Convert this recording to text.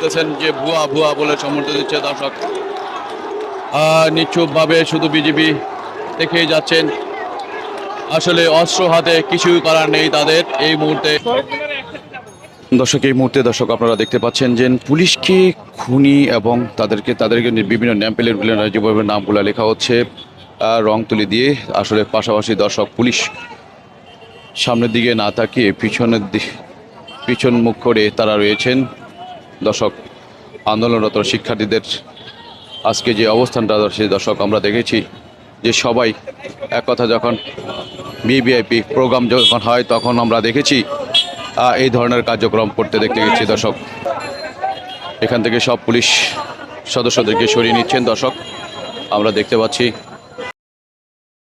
বলতেছেন যে ভুয়া ভুয়া বলে সমর্থন দিচ্ছে দর্শক। নিশ্চুপভাবে শুধু বিজেপি দেখেই যাচ্ছেন। আসলে অস্ত্র হাতে কিছুই করার নেই তাদের এই মুহূর্তে। দর্শক এই মুহূর্তে দর্শক আপনারা দেখতে পাচ্ছেন যে পুলিশকে খুনি এবং তাদেরকে বিভিন্ন ন্যাম প্লেটগুলো যেভাবে নামগুলো লেখা হচ্ছে রং তুলি দিয়ে। আসলে পাশাপাশি দর্শক পুলিশ সামনের দিকে না তাকিয়ে পিছন মুখ করে তারা রয়েছেন। দর্শক আন্দোলনরত শিক্ষার্থীদের আজকে যে অবস্থানটা সেই দর্শক আমরা দেখেছি যে সবাই এক কথা যখন ভিভিআইপি প্রোগ্রাম যখন হয় তখন আমরা দেখেছি এই ধরনের কার্যক্রম করতে দেখতে গেছি দর্শক। এখান থেকে সব পুলিশ সদস্যদেরকে সরিয়ে নিচ্ছেন দর্শক আমরা দেখতে পাচ্ছি।